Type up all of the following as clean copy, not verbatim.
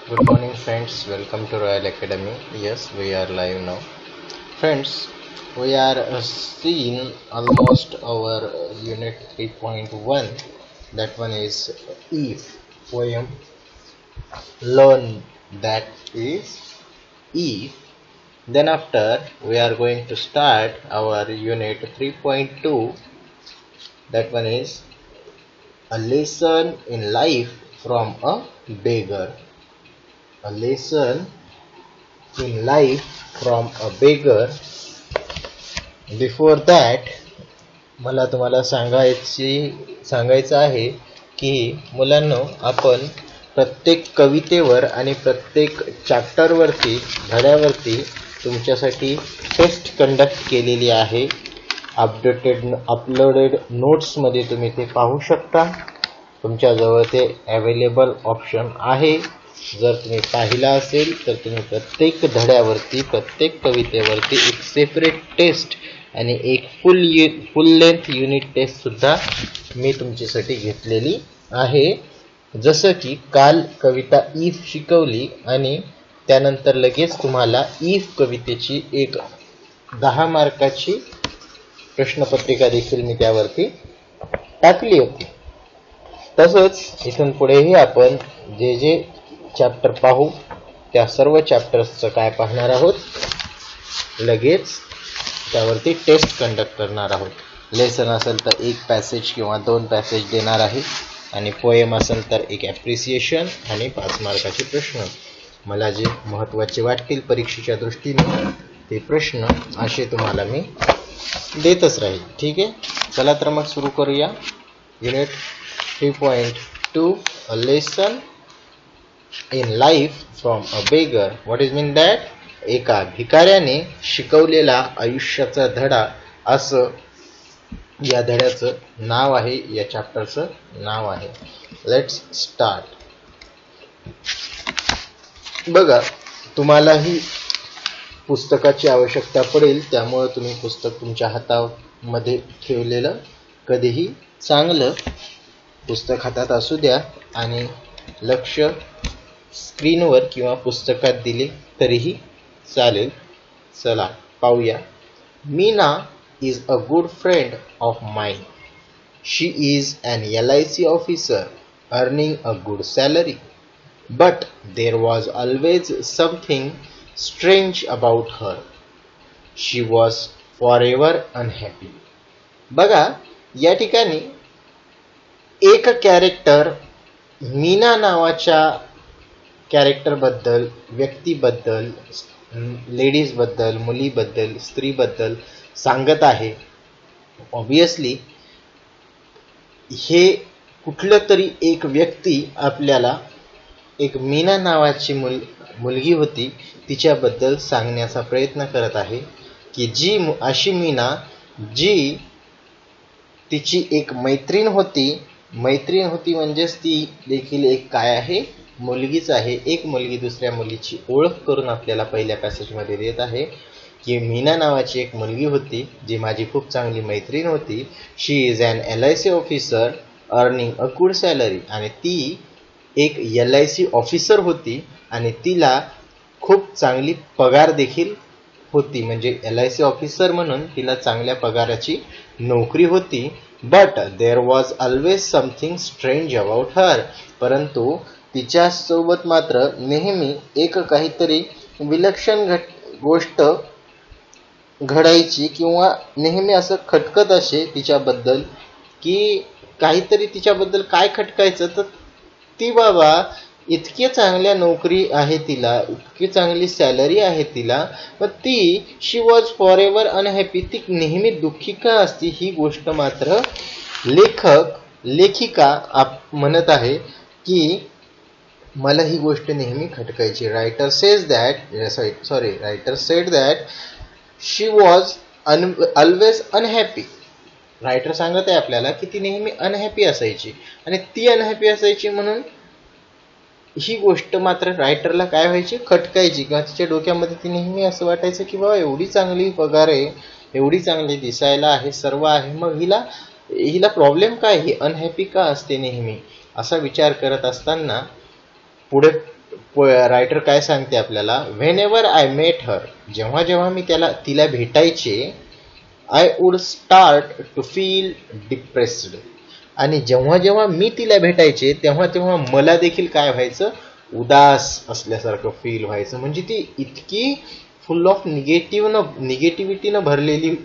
Good morning, friends. Welcome to Royal Academy. Yes, we are live now. Friends, we are seeing almost our unit 3.1. That one is if poem. Learn that is if. Then, after, we are going to start our unit 3.2. That one is a lesson in life from a beggar. A lesson in life from a beggar. Before that मला तुम्हाला सांगायचं आहे की मुलांनो, आपण प्रत्येक कवितेवर आणि प्रत्येक चॅप्टरवरती धड्यावरती तुमच्यासाठी टेस्ट कंडक्ट केलेली आहे. अपलोडेड नोट्समध्ये तुम्ही ते पाहू शकता. तुमच्याजवळ ते अवेलेबल ऑप्शन आहे. जर तुम्ही पाहिला असेल तर तुम्ही प्रत्येक धड्यावरती प्रत्येक कवितेवरती एक सेपरेट टेस्ट आणि एक फुल लेंथ युनिट टेस्ट सुद्धा मी तुमच्यासाठी घेतलेली आहे. जसं की काल कविता इफ शिकवली आणि त्यानंतर लगेच तुम्हाला इफ कवितेची एक 10 मार्काची प्रश्नपत्रिका देखील मी त्यावरती टाकली होती. तसंच इथून पुढेही आपण जे चॅप्टर पाहू त्या सर्व चॅप्टर्सचं काय पाहणार आहोत, लगेच त्यावरती टेस्ट कंडक्ट करणार आहोत. लेसन असेल तर 1 पॅसेज किंवा 2 पॅसेज देणार आहे आणि पोएम असेल तर एक ॲप्रिसिएशन आणि 5 मार्काचे प्रश्न. मला जे महत्त्वाचे वाटतील परीक्षेच्या दृष्टीने ते प्रश्न असे तुम्हाला मी देतच राहील. ठीक आहे, चला तर मग सुरू करूया. Unit 3.2 a lesson in life from a beggar. What is mean that? एका भिकाऱ्याने शिकवलेला आयुष्याचा धडा, असं या धड्याचं नाव आहे, या चॅप्टरचं नाव आहे. Let's start. बघा, तुम्हालाही पुस्तकाची आवश्यकता पडेल, त्यामुळे तुम्ही पुस्तक तुमच्या हातामध्ये ठेवलेलं कधीही चांगलं. पुस्तक हातात असू द्या आणि लक्ष स्क्रीनवर किंवा पुस्तकात दिले तरीही चालेल. चला पाहूया. Meena is a good friend of mine. She is an LIC officer earning a good salary. But there was always something strange about her. She was forever unhappy. बघा, या ठिकाणी एक कॅरेक्टर मीना नावाच्या कॅरेक्टरबद्दल, व्यक्तीबद्दल, लेडीजबद्दल, मुलीबद्दल, स्त्रीबद्दल सांगत आहे. ऑब्वियसली हे कुठलं तरी एक व्यक्ती आपल्याला एक मीना नावाची मुलगी होती तिच्याबद्दल सांगण्याचा प्रयत्न करत आहे की जी अशी मीना जी तिची एक मैत्रीण होती म्हणजेच ती देखील एक काय आहे, मुलगीच आहे. एक मुलगी दुसऱ्या मुलीची ओळख करून आपल्याला पहिल्या पॅसेजमध्ये देत आहे की मीना नावाची एक मुलगी होती जी माझी खूप चांगली मैत्रीण होती. She is an LIC officer earning a good salary. आणि ती एक LIC ऑफिसर होती आणि तिला खूप चांगली पगार देखील होती. म्हणजे LIC ऑफिसर म्हणून तिला चांगल्या पगाराची नोकरी होती. But there was always something strange about her. परंतु तिच्यासोबत मात्र नेहमी एक काहीतरी विलक्षण गोष्ट घडायची किंवा नेहमी असं खटकत असे तिच्याबद्दल की काहीतरी तिच्याबद्दल काय खटकायचं, तर ती बाबा इतकी चांगल्या नोकरी आहे तिला, इतकी चांगली सॅलरी आहे तिला, पण ती शी वॉज फॉर अनहॅपी. ती नेहमी दुःखी का असती, ही गोष्ट मात्र लेखिका म्हणत आहे की मला ही गोष्ट नेहमी खटकायची. Writer said that she was always unhappy. Writer सांगत आहे आपल्याला की ती नेहमी अनहॅपी असायची आणि ती अनहॅपी असायची म्हणून ही गोष्ट मात्र रायटरला काय व्हायची, खटकायची. किंवा तिच्या डोक्यामध्ये ती नेहमी असं वाटायचं की बाबा एवढी चांगली पगार आहे, एवढी चांगली दिसायला आहे, सर्व आहे, मग हिला प्रॉब्लेम काय, ही अनहॅपी का असते नेहमी, असा विचार करत असताना पुढे रायटर काय सांगते आपल्याला, whenever I met her, जेव्हा जेव्हा मी तिला भेटायचे, I would start to feel depressed, आणि जेव्हा जेव्हा मी तिला भेटायचे तेव्हा तेव्हा मला देखील काय व्हायचं, उदास असल्यासारखं फील व्हायचं. म्हणजे ती इतकी फुल ऑफ निगेटिव्हिटीनं भरलेली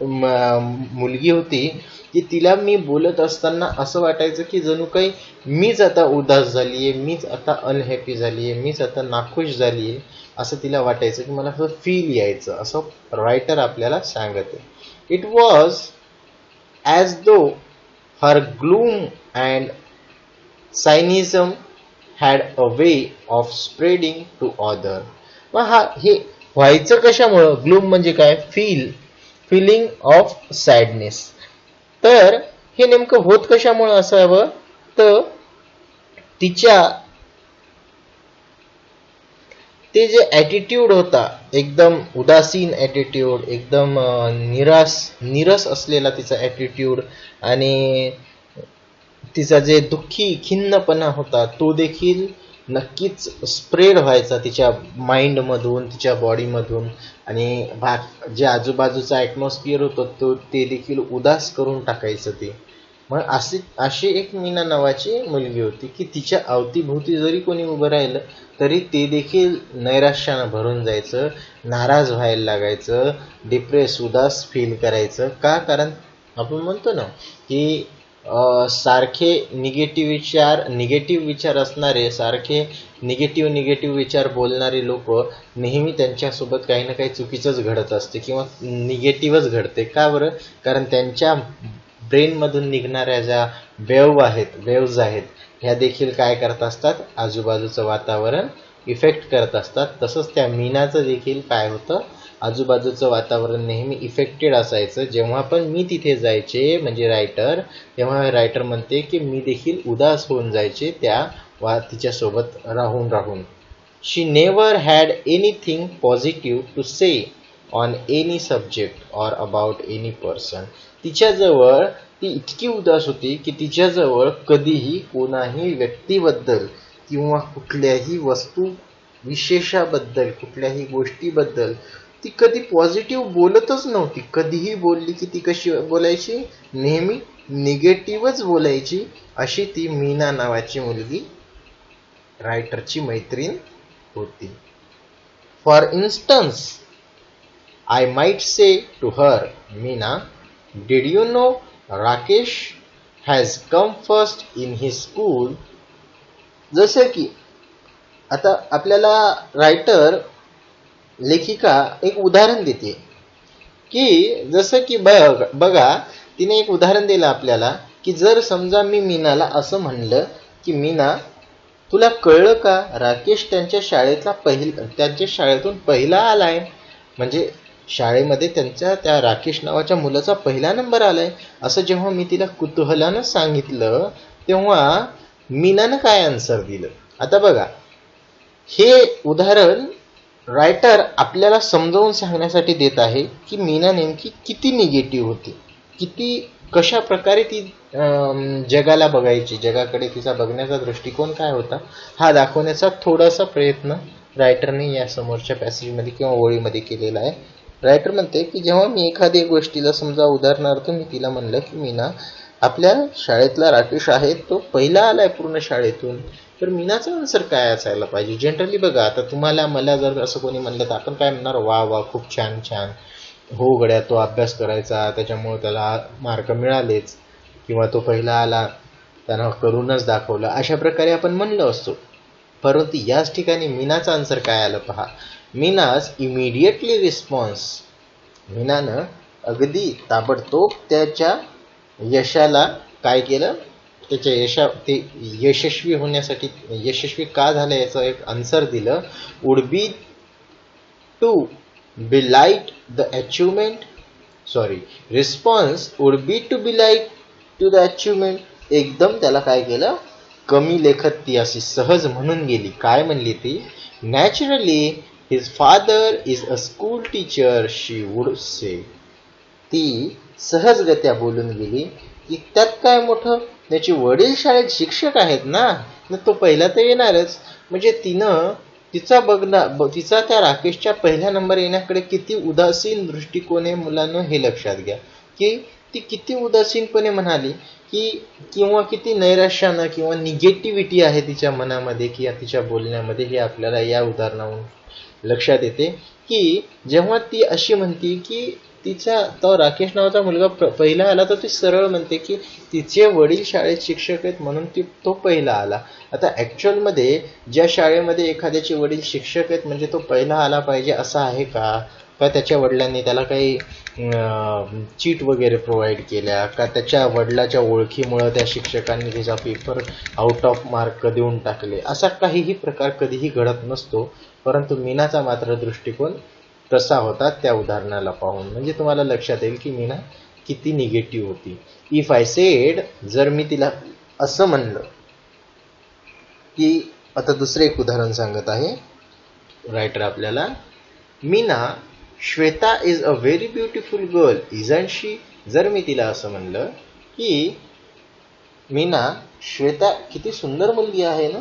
मुलगी होती की तिला मी बोलत असताना असं वाटायचं की जणू काही मीच आता उदास झालीये, मीच आता अनहॅपी झालीये, मीच आता नाखुश झालीये, असं तिला वाटायचं की मला असं फील यायचं, असं रायटर आपल्याला सांगत आहे. It was as though her gloom and cynicism had a way of spreading to other. मग हे व्हायचं कशामुळं? ग्लूम म्हणजे काय? Feeling of sadness. तर हे नेमकं होत कशामुळं असावं? तर तिच्या ते जे ॲटिट्यूड होता, एकदम उदासीन ॲटिट्यूड, एकदम निरस असलेला तिचा ॲटिट्यूड, आणि तिचा जे दुःखी खिन्नपणा होता तो देखील नक्कीच स्प्रेड व्हायचा तिच्या माइंडमधून, तिच्या बॉडीमधून, आणि जे आजूबाजूचा ॲटमॉस्फिअर होतं ते देखील उदास करून टाकायचं ते. मग अशी एक मीना नावाची मुलगी होती की तिच्या अवतीभोवती जरी कोणी उभं राहिलं तरी ते देखील नैराश्यानं भरून जायचं, नाराज व्हायला लागायचं, उदास फील करायचं. का? कारण आपण म्हणतो ना की सारखे निगेटिव्ह विचार असणारे, सारखे निगेटिव्ह विचार बोलणारे लोक नेहमी त्यांच्यासोबत काही ना काही चुकीचंच घडत असते किंवा निगेटिव्हच घडते. का बरं? कारण त्यांच्या ब्रेनमधून निघणाऱ्या ज्या वेव्ज आहेत ह्या देखील काय करत असतात, आजूबाजूचं वातावरण इफेक्ट करत असतात. तसंच त्या मीनाचं देखील काय होतं, आजूबाजूचं वातावरण नेहमी इफेक्टेड असायचं. जेव्हा पण मी तिथे जायचे म्हणजे रायटर, तेव्हा रायटर म्हणते की मी देखील उदास होऊन जायचे तिच्यासोबत राहून. She never had anything positive to say on any subject or about any person. तिच्याजवळ ती इतकी उदास होती की तिच्याजवळ कधीही कोणाही व्यक्तीबद्दल किंवा कुठल्याही वस्तू विशेषाबद्दल, कुठल्याही गोष्टीबद्दल ती कधी पॉझिटिव्ह बोलतच नव्हती. कधीही बोलली की ती कशी बोलायची? नेहमी निगेटिव्हच बोलायची. अशी ती मीना नावाची मुलगी रायटरची मैत्रीण होती. For instance, I might say to her, Meena, did you know Rakesh has come first in his school. जसं की आता आपल्याला रायटर, लेखिका एक उदाहरण देते की जसं की बघा तिने एक उदाहरण दिलं आपल्याला की जर समजा मी मीनाला असं म्हणलं की मीना, तुला कळलं का राकेश त्यांच्या शाळेतून पहिला आलाय, म्हणजे शाळेमध्ये त्या राकेश नावाच्या मुलाचा पहिला नंबर आलाय. असं जेव्हा मी तिला कुतूहलानं सांगितलं तेव्हा मीनानं काय आन्सर दिलं. आता बघा, हे उदाहरण रायटर आपल्याला समजावून सांगण्यासाठी देत आहे की मीना नेमकी किती निगेटिव्ह होती, कशा प्रकारे ती जगाला बघायची, जगाकडे तिचा बघण्याचा दृष्टिकोन काय होता, हा दाखवण्याचा थोडासा प्रयत्न रायटरने या समोरच्या पॅसेजमध्ये किंवा ओळीमध्ये केलेला आहे. रायटर म्हणते की जेव्हा मी एखाद्या गोष्टीला, समजा उदाहरणार्थ मी तिला म्हणलं की मीना, आपल्या शाळेतला राकेश आहे तो पहिला आलाय पूर्ण शाळेतून, तर मीनाचा आन्सर काय असायला पाहिजे? जनरली बघा, आता तुम्हाला मला जर असं कोणी म्हणलं तर आपण काय म्हणणार, वा खूप छान, हो गड्या, तो अभ्यास करायचा त्याच्यामुळे त्याला मार्क मिळालेच, किंवा तो पहिला आला त्यानं करूनच दाखवलं, अशा प्रकारे आपण म्हणलो असतो. परंतु याच ठिकाणी मीनाचा आन्सर काय आलं पहा. मीनाज इमिडिएटली रिस्पॉन्स, मीनानं अगदी ताबडतोब त्याच्या यशाला काय केलं, ते यशस्वी होण्यासाठी, यशस्वी का झालं याचं एक आन्सर दिलं. Would be to belittle the achievement, response would be to belittle to the achievement. एकदम त्याला काय केलं, कमी लेखत ती अशी सहज म्हणून गेली. काय म्हणली ती? Naturally his father is a school teacher, she would say. ती सहजगत्या बोलून गेली की त्यात काय मोठं, त्याचे वडील शाळेत शिक्षक आहेत ना, तो पहिला तर येणारच. म्हणजे तिचा त्या राकेशच्या पहिला नंबर येण्याकडे किती उदासीन दृष्टिकोन आहे मुलांना हे लक्षात घ्या, की ती किती उदासीनपणे म्हणाली, की किंवा किती नैराश्यानं किंवा निगेटिव्हिटी आहे तिच्या मनामध्ये किंवा तिच्या बोलण्यामध्ये, हे आपल्याला या उदाहरणावरून लक्षात येते. की जेव्हा ती अशी म्हणते की तिचा तो राकेश नावाचा मुलगा पहिला आला, तर ती सरळ म्हणते की तिचे वडील शाळेत शिक्षक आहेत म्हणून तो पहिला आला. आता ॲक्च्युअलमध्ये ज्या शाळेमध्ये एखाद्याचे वडील शिक्षक आहेत म्हणजे तो पहिला आला पाहिजे असं आहे का? का त्याच्या वडिलांनी त्याला काही चीट वगैरे प्रोव्हाइड केल्या, का त्याच्या वडिलाच्या ओळखीमुळं त्या शिक्षकांनी त्याचा पेपर आउट ऑफ मार्क देऊन टाकले, असा काहीही प्रकार कधीही घडत नसतो. परंतु मीनाचा मात्र दृष्टिकोन तसा होता त्या उदाहरणाला पाहून. म्हणजे तुम्हाला लक्षात येईल की मीना किती निगेटिव्ह होती. इफ आय सेड, जर मी तिला असं म्हणलं की, आता दुसरं एक उदाहरण सांगत आहे रायटर आपल्याला, Meena, Shweta is a very beautiful girl isn't she. जर मी तिला असं म्हणलं की मीना, श्वेता किती सुंदर मुलगी आहे ना,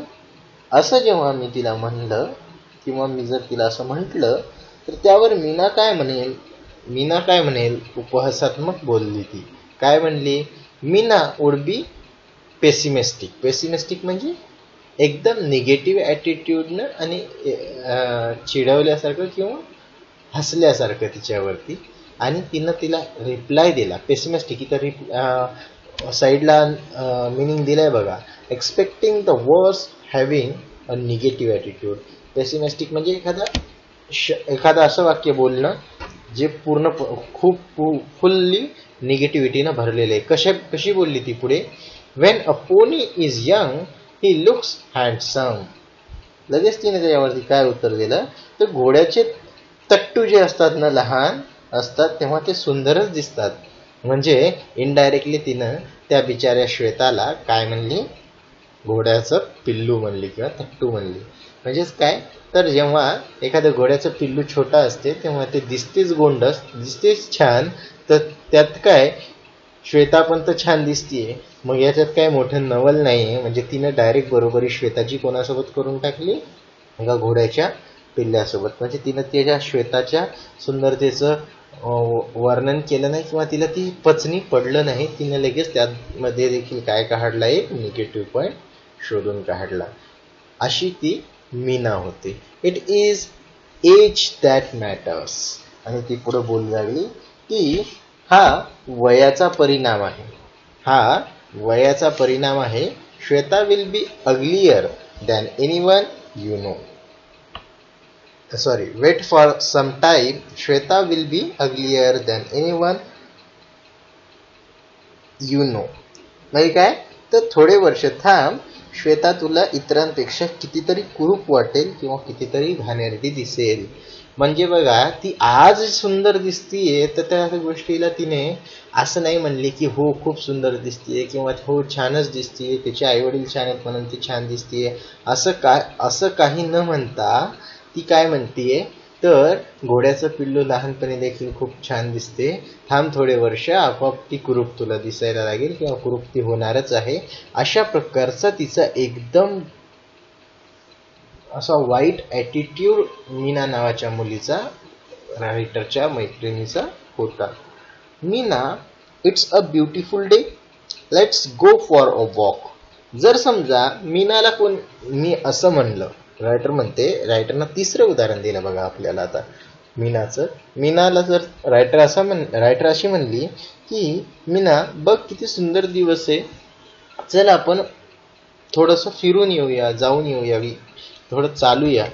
असं जेव्हा मी तिला म्हणलं किंवा मी जर तिला असं म्हटलं, तर त्यावर मीना काय म्हणेल उपहासात्मक बोलली ती. काय म्हणली? मीना वुड बी पेसिमेस्टिक म्हणजे एकदम निगेटिव्ह ॲटिट्यूडनं आणि चिडवल्यासारखं किंवा हसल्यासारखं तिच्यावरती. आणि तिला रिप्लाय दिला पेसिमेस्टिक. इथं साईडला मिनिंग दिलाय बघा, expecting the worst having a negative attitude. Pessimistic म्हणजे एखादं असं वाक्य बोलणं जे खूप फुल्ली निगेटिव्हिटीनं भरलेलं आहे. कशी बोलली ती पुढे? When a pony is young he looks handsome. लगेच तिने त्याच्यावरती काय उत्तर दिलं, तर घोड्याचे तट्टू जे असतात ना, लहान असतात तेव्हा ते सुंदरच दिसतात. म्हणजे इनडायरेक्टली तिनं त्या बिचाऱ्या श्वेताला काय म्हणली? घोड्याचं पिल्लू म्हणली किंवा तट्टू म्हणली. म्हणजेच काय, तर जेव्हा एखाद्या घोड्याचं पिल्लू छोटा असते तेव्हा ते दिसतेच गोंडस, दिसतेच छान, तर त्यात काय श्वेता पण तर छान दिसतीये, मग याच्यात काय मोठं नवल नाहीये. म्हणजे तिनं डायरेक्ट बरोबरी श्वेताची कोणासोबत करून टाकली? एका घोड्याच्या पिल्ल्यासोबत. म्हणजे तिनं त्याच्या श्वेताच्या सुंदरतेचं वर्णन केलं नाही किंवा तिला ती पचनी पडलं नाही. तिने लगेच त्यामध्ये देखील काय काढला? एक निगेटिव्ह पॉईंट शोधून काढला. अशी ती मीना होते. It is age that matters. आणि ती पुढे बोलू लागली की हा वयाचा परिणाम आहे. Shweta will be uglier than anyone you know. Wait for some time, Shweta will be uglier than anyone you know. म्हणजे काय, तर थोडे वर्ष थांब, श्वेता तुला इतरांपेक्षा कितीतरी कुरूप वाटेल किंवा कितीतरी घाणेरडी दिसेल. म्हणजे बघा, ती आज सुंदर दिसतीये तर त्या गोष्टीला तिने असं नाही म्हणली की हो खूप सुंदर दिसतीये किंवा हो छानच दिसतीये, तिचे आईवडील छान आहेत म्हणून ती छान दिसतीये, असं काही न म्हणता ती काय म्हणतीये, तर घोड्याचं पिल्लू लहानपणी देखील खूप छान दिसते, थांब थोडे वर्ष, आपोआप ती कुरूप तुला दिसायला लागेल किंवा कुरूप ती होणारच आहे. अशा प्रकारचा तिचा एकदम असा वाईट ॲटिट्यूड मीना नावाच्या मुलीचा, रायटरच्या मैत्रिणीचा होता. Meena, it's a beautiful day, let's go for a walk. जर समजा मीनाला मी असं म्हणलं, रायटरनं तिसरं उदाहरण दिलं बघा आपल्याला आता मीनाचं. मीनाला जर रायटर अशी म्हणली की मीना बघ किती सुंदर दिवस आहे, चल आपण थोडंसं फिरून येऊया, जाऊन येऊया, थोडं चालूया.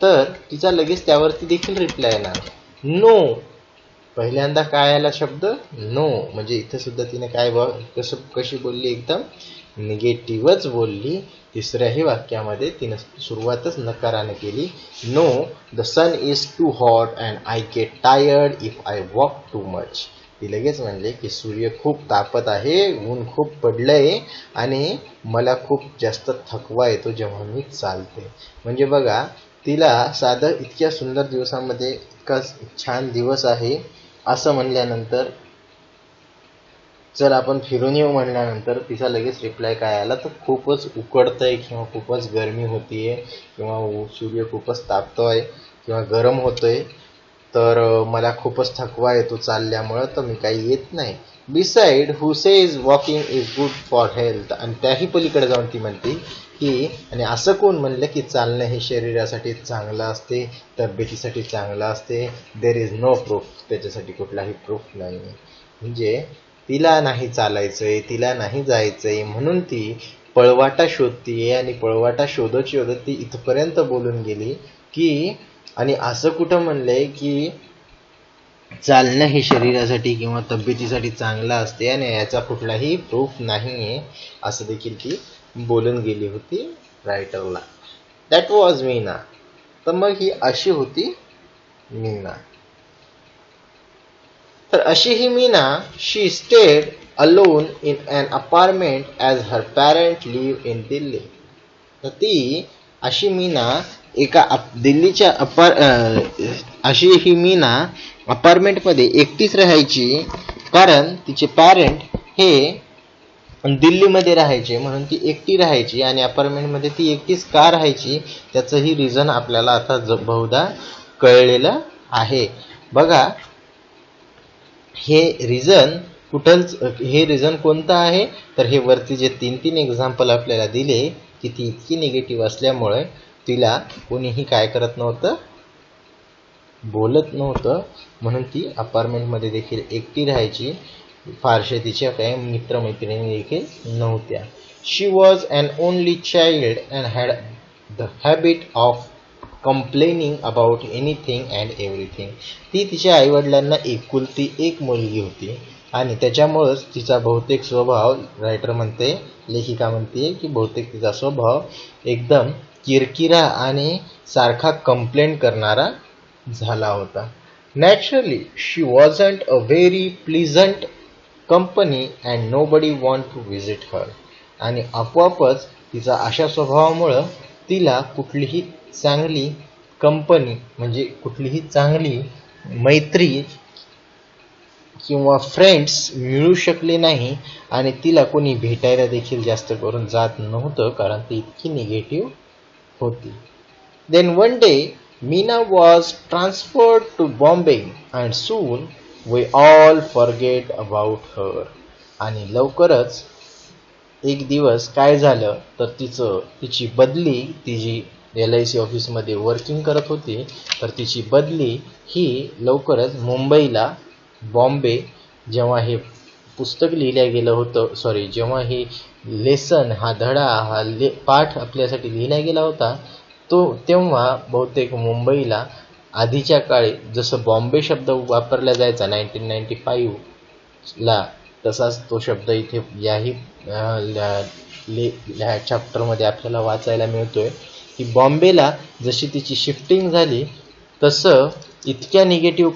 तर तिचा लगेच त्यावरती देखील रिप्लाय येणार नो. पहिल्यांदा काय आला शब्द? नो. म्हणजे इथे सुद्धा तिने काय कशी बोलली? एकदम निगेटिव्हच बोलली. तिसऱ्याही वाक्यामध्ये तिने सुरुवातच नकाराने केली. No, the sun is too hot and I get tired if I walk too much. ती लगेच म्हणले की सूर्य खूप तापत आहे, ऊन खूप पडलंय आणि मला खूप जास्त थकवा येतो जेव्हा मी चालते. म्हणजे बघा, तिला साधं इतक्या सुंदर दिवसामध्ये इतका छान दिवस आहे असं म्हणल्यानंतर चल आपण फिरून येऊ म्हणल्यानंतर तिचा लगेच रिप्लाय काय आला, तर खूपच उकडतंय किंवा खूपच गरमी होतीये किंवा सूर्य खूपच तापतोय किंवा गरम होतोय, तर मला खूपच थकवा येतो चालल्यामुळं, तर मी काही येत नाही. Beside who says walking is good for health, आणि त्याही पलीकडे जाऊन ती म्हणते की, आणि असं कोण म्हणलं की चालणं हे शरीरासाठी चांगलं असते, तब्येतीसाठी चांगलं असते. देर इज नो प्रूफ, त्याच्यासाठी कुठलाही प्रूफ नाही. म्हणजे तिला नाही चालायचंय, तिला नाही जायचंय, म्हणून ती पळवाटा शोधतीये, आणि पळवाटा शोधत शोधत ती इथपर्यंत बोलून गेली की, आणि असं कुठं म्हणलंय की चालणं हे शरीरासाठी किंवा तब्येतीसाठी चांगलं असते आणि याचा कुठलाही प्रूफ नाहीये, असं देखील ती बोलून गेली होती रायटरला. That was Meena. तर मग ही अशी होती मीना. तर अशी ही Meena, she stayed alone in an apartment as her parent live in Delhi. तर ती अशी मीना एका दिल्लीच्या अशी ही मीना अपार्टमेंटमध्ये एकटीच राहायची, कारण तिचे पॅरेंट हे दिल्लीमध्ये राहायचे, म्हणून ती एकटी राहायची. आणि अपार्टमेंटमध्ये ती एकटीच का राहायची, त्याचंही रिझन आपल्याला आता बहुधा कळलेलं आहे. बघा, हे रिझन कोणतं आहे, तर हे वरती जे 3 एक्झाम्पल आपल्याला दिले की ती इतकी निगेटिव्ह असल्यामुळे तिला कोणीही काय करत नव्हतं, बोलत नव्हतं, म्हणून ती अपार्टमेंटमध्ये देखील एकटी राहायची. फारशा तिच्या काही मित्रमैत्रिणी देखील नव्हत्या. She was an only child and had the habit of complaining about anything and everything. ती तिच्या आईवडिलांना एकुलती एक मुलगी होती, आणि त्याच्यामुळंच तिचा बहुतेक स्वभाव, रायटर म्हणते, लेखिका म्हणते की बहुतेक तिचा स्वभाव एकदम किरकिरा आणि सारखा कंप्लेंट करणारा झाला होता. Naturally she wasn't a very pleasant company and nobody want to visit her. आणि आपोआपच तिचा अशा स्वभावामुळं तिला कुठलीही चांगली कंपनी, म्हणजे कुठलीही चांगली मैत्री किंवा फ्रेंड्स मिळू शकले नाही, आणि तिला कोणी भेटायला देखील जास्त करून जात नव्हतं, कारण ती इतकी निगेटिव्ह होती. Then one day Meena was transferred to Bombay and soon we all forget about her. आणि लवकरच एक दिवस काय झालं, तर तिची बदली, ती जी LIC ऑफिसमध्ये वर्किंग करत होती, तर तिची बदली ही लवकरच मुंबईला, बॉम्बे, जेव्हा हे पुस्तक लिहिलं गेलं होतं, जेव्हा हे लेसन, हा धडा, हा पाठ आपल्यासाठी लिहिला गेला होता, तेव्हा बहुतेक मुंबईला आधीच्या काळी जसं बॉम्बे शब्द वापरला जायचा 1995ला, तसाच तो शब्द इथे याही चॅप्टरमध्ये आपल्याला वाचायला मिळतोय की बॉम्बेला जशी तिची शिफ्टिंग झाली, तसं इतक्या निगेटिव्ह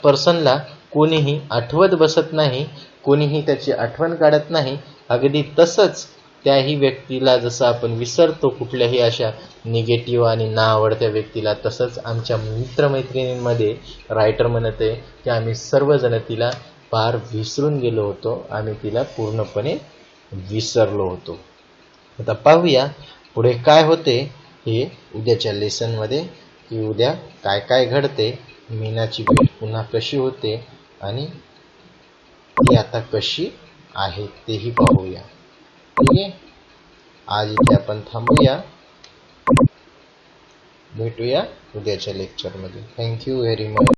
पर्सनला कोणीही आठवत बसत नाही, कोणीही त्याची आठवण काढत नाही. अगदी तसंच त्याही व्यक्तीला जसं आपण विसरतो कुठल्याही अशा निगेटिव्ह आणि ना आवडत्या व्यक्तीला, तसंच आमच्या मित्रमैत्रिणींमध्ये रायटर म्हणत आहे की आम्ही सर्वजण तिला पार विसरून गेलो होतो, आम्ही तिला पूर्णपणे विसरलो होतो. आता पाहूया पुढे काय होते हे उद्याच्या लेसनमध्ये, की उद्या काय काय घडते, मीनाची भेट पुन्हा कशी होते आणि ती आता कशी आहे तेही पाहूया. ठीक आहे, आज इथे आपण थांबूया, भेटूया उद्याच्या लेक्चरमध्ये. Thank you very much.